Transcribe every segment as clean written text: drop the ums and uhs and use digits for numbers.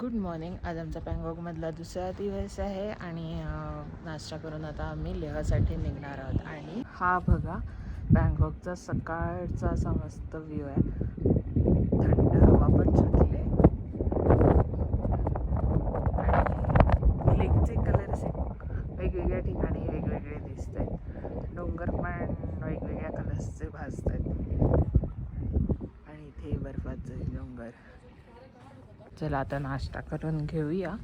Good morning. आज आमचा पँगॉकमधला दुसरा दिवस आहे आणि नाश्ता करून आता आम्ही लेहसाठी निघणार आहोत. आणि हा बघा पँगॉकचा सकाळचा असा मस्त व्ह्यू आहे. थंड हवा पण सुटली आहे आणि लेकचे कलर असे वेगवेगळ्या ठिकाणी वेगवेगळे दिसत आहेत. डोंगर पण वेगवेगळ्या कलर्सचे भासत आहेत आणि इथे बर्फाचे डोंगर. चला आता नाश्ता करून घेऊया.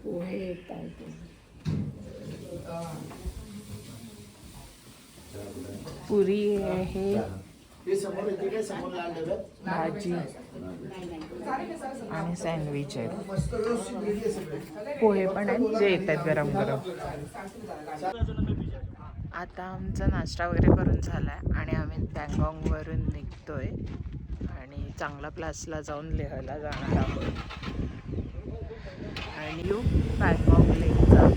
पोहे पुरी आहे, भाजी आणि सँडविच आहे. पोहे पण आहेत जे येत आहेत गरम गरम. आता आमचा नाश्ता वगैरे करून झाला आहे आणि आम्ही पँगॉंगवरून निघतोय आणि चांगला प्लासला जाऊन लेहला जाणार आहोत. आणि पँगॉंग लेकचा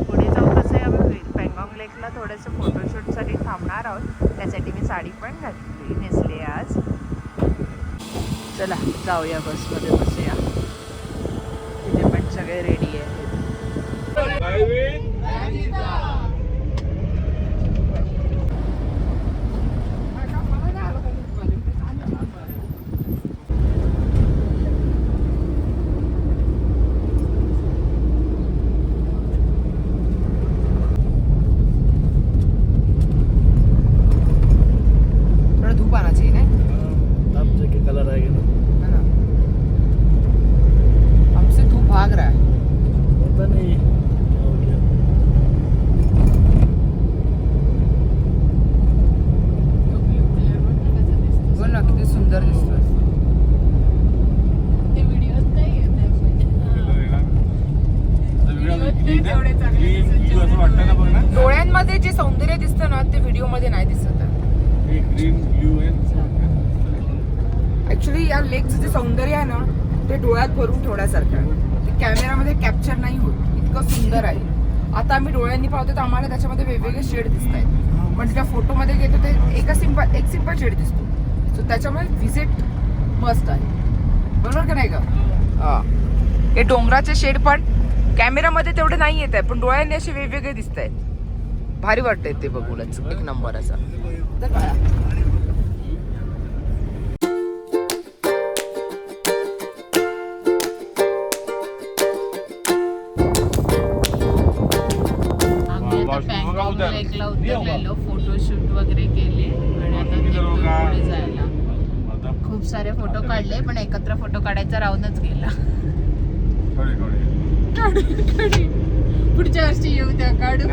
पुढे जाऊन कसं आहे, पँगॉंग लेकला थोडंसं फोटोशूटसाठी थांबणार आहोत. त्यासाठी मी साडी पण घातली नेसली आज. चला जाऊया, बसमध्ये बसूया. तिथे पण सगळे रेडी आहेत. डोळ्यांमध्ये जे सौंदर्य दिसतं ना ते व्हिडिओ मध्ये नाही दिसत. ऍक्च्युली या लेकचं जे सौंदर्य आहे ना ते डोळ्यात भरून ठेवण्यासारखं आहे. ते कॅमेरामध्ये कॅप्चर नाही होत, इतकं सुंदर आहे. आता आम्ही डोळ्यांनी पाहतो तर आम्हाला त्याच्यामध्ये वेगवेगळे शेड दिसत आहेत, पण त्या फोटोमध्ये घेतो ते एक सिंपल शेड दिसतो. सो त्याच्यामुळे व्हिजिट मस्त आहे, बरोबर का नाही का? हे डोंगराचे शेड पण कॅमेरामध्ये तेवढे नाही येत आहे, पण डोळ्यांनी असे वेगवेगळे दिसत आहेत. भारी वाटतंय ते बघूनच, एक नंबर असा. आम्ही आता पँगॉंग लेकला उतरलेलो, फोटोशूट वगैरे केले आणि आता पुढे जायला. खूप सारे फोटो काढले पण एकत्र फोटो काढायचा राहूनच गेला. पुढच्या वर्षी येऊ त्या काढू.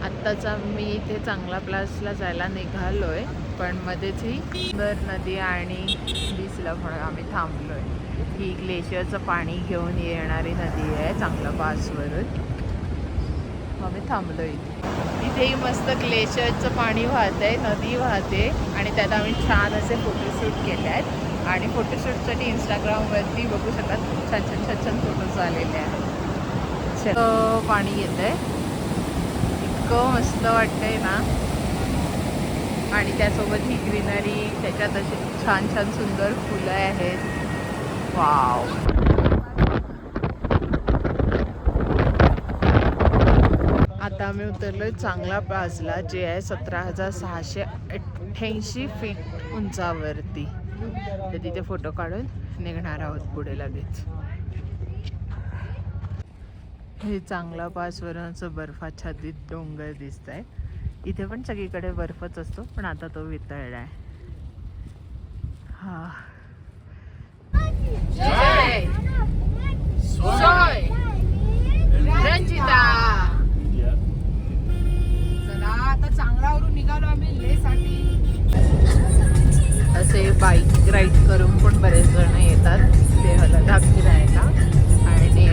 आत्ताच आम्ही इथे चांगला प्लासला जायला निघालोय, पण मध्येच ही सुंदर नदी आणि बीचला पण आम्ही थांबलोय. ही ग्लेशियरचं पाणी घेऊन येणारी नदी आहे चांगला पासवरून. आम्ही थांबलोय इथेही मस्त ग्लेशियरचं पाणी वाहतंय, नदी वाहते आणि त्यात आम्ही छान असे फोटोशूट केले आहेत. आणि फोटोशूटसाठी इंस्टाग्रामवरती बघू शकतात, छान छान छान छान फोटोज आलेले आहेत. पाणी येत आहे, इतकं मस्त वाटतंय ना. आणि त्यासोबत ही ग्रीनरी, त्याच्यात असे छान छान सुंदर फुलं आहेत. वाव. आता आम्ही उतरलोय चांगला प्लासला, जे आहे 17,688 फीट उंचावरती. तर तिथे फोटो काढून निघणार आहोत पुढे लगेच. हे चांगला पासवरून असं बर्फाच्छादित डोंगर दिसत आहे. इथे पण सगळीकडे बर्फच असतो, पण आता तो वितळला आहे. हा रंजिता. चला आता चांगलावरून निघालो आम्ही लेसाठी. असे बाईक राईड करून पण बरेच जण येतात लेहला फिरायला. आणि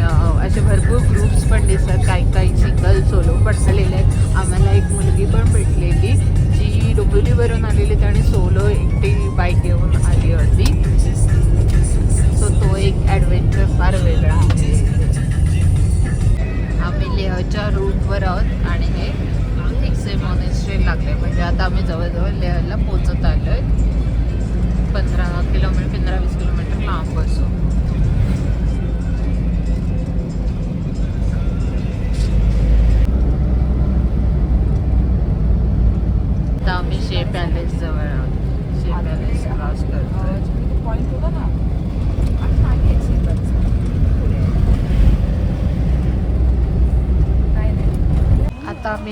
असे भरपूर ग्रुप्स पण दिसतात, काही सिंगल सोलो पण आलेले आहेत. आम्हाला एक मुलगी पण भेटलेली जी डोंबिवलीवरून आलेली, त्याने सोलो एकटी बाईक घेऊन आली होती. सो तो एक ॲडव्हेंचर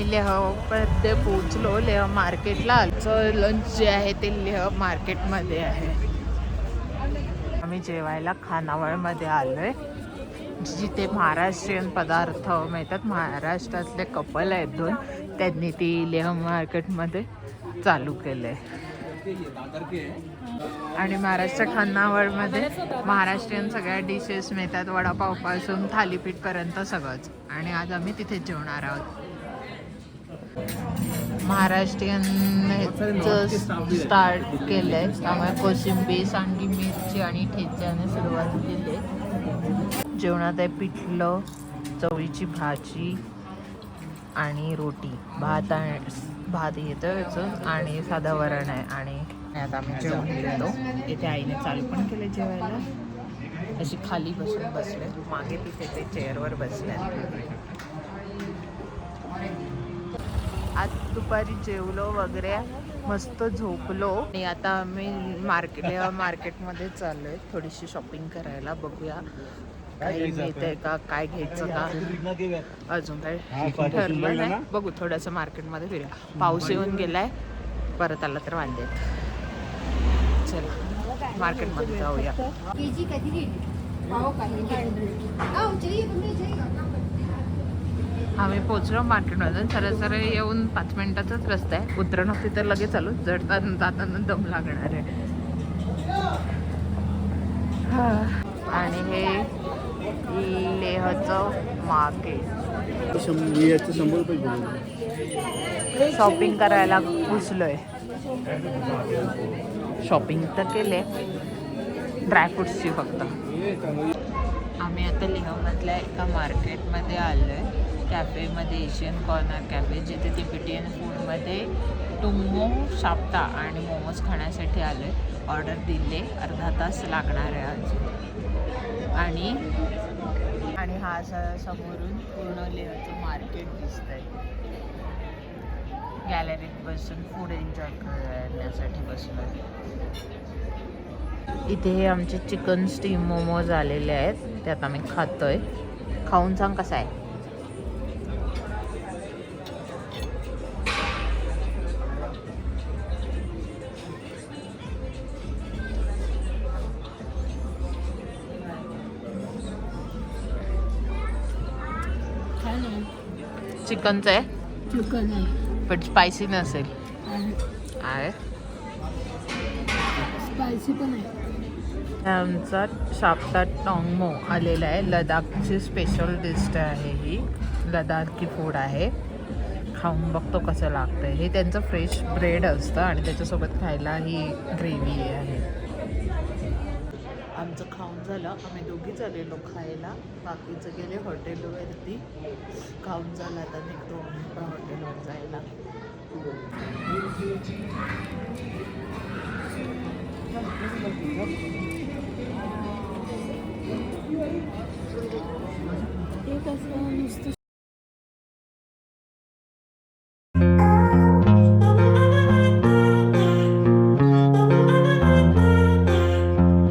आम्ही लेहमध्ये पोहोचलो. लेह मार्केटला आमचं लंच जे आहे ते लेह मार्केटमध्ये आहे. आम्ही जेवायला खानावळमध्ये आलोय, जिथे महाराष्ट्रीयन पदार्थ मिळतात. महाराष्ट्रातले कपल आहेत 2, त्यांनी ती लेह मार्केटमध्ये चालू केलंय. आणि महाराष्ट्र खानावळमध्ये महाराष्ट्रीयन सगळ्या डिशेस मिळतात, वडापावपासून थालीपीठपर्यंत सगळंच. आणि आज आम्ही तिथे जेवणार आहोत. महाराष्ट्रीयन स्टार्ट केलंय, त्यामुळे कोशिंबीर, सांडगी मिरची आणि ठेच्याने सुरुवात केली. जेवणात आहे पिठलं, चवळीची भाजी आणि रोटी. भात येतं याचं आणि साधा वरण आहे. आणि आता आम्ही जेवण घेतो. इथे आईने चालू पण केले जेवायला. अशी खाली बसून बसले, मागे तिथे ते चेअरवर बसले. आज दुपारी जेवलो वगैरे, मस्त झोपलो. आणि आता आम्ही मार्केटमध्ये चाललो आहे थोडीशी शॉपिंग करायला. बघूया काही मिळतंय का, काय घ्यायचं का, अजून काही ठरलं नाही. बघू, थोडंसं मार्केटमध्ये फिरूया. पाऊस येऊन गेलाय, परत आला तर वांदे. चला मार्केटमध्ये जाऊया. आम्ही पोचलो मार्केटमधून. सरळ येऊन 5 मिनिटाचाच रस्ता आहे. उतरणं तिथं लगेच आलो. जडताना जाताना दम लागणार आहे. आणि हे लेहचं मार्केट. शॉपिंग करायला घुसलोय. शॉपिंग तर केले, ड्रायफ्रुट्सची फक्त. आम्ही आता लेहमधल्या एका मार्केटमध्ये आलो आहे, कॅफेमध्ये, एशियन कॉर्नर कॅफे, जिथे तिबेटियन फूडमध्ये टुंगो, शाप्ता आणि मोमोज खाण्यासाठी आलो आहे. ऑर्डर दिले, अर्धा तास लागणार आहे आज. आणि हा समोरून पूर्ण लेहचं मार्केट दिसतंय. गॅलरीत बसून फूड एन्जॉय करण्यासाठी बसलो. इथे हे आमचे चिकन स्टीम मोमोज आलेले आहेत, ते आता आम्ही खातोय. खाऊन सांग कसं आहे. चिकनचं आहे, चिकन आहे, पण स्पायसी नसेल. आहे स्पायसी पण आहे. आमचा शाप्ता टॉंगमो आलेला आहे. लडाखची स्पेशल डिश आहे ही. लडाखी फूड आहे. खाऊन बघतो कसं लागतं. हे त्यांचं फ्रेश ब्रेड असतं आणि त्याच्यासोबत खायला ही ग्रेव्ही आहे. आमचं खाऊन झालं. आम्ही दोघीच आलेलो खायला, बाकीचं गेले हॉटेलवरती. खाऊन झालं, आता निघतो आम्ही हॉटेलवर जायला.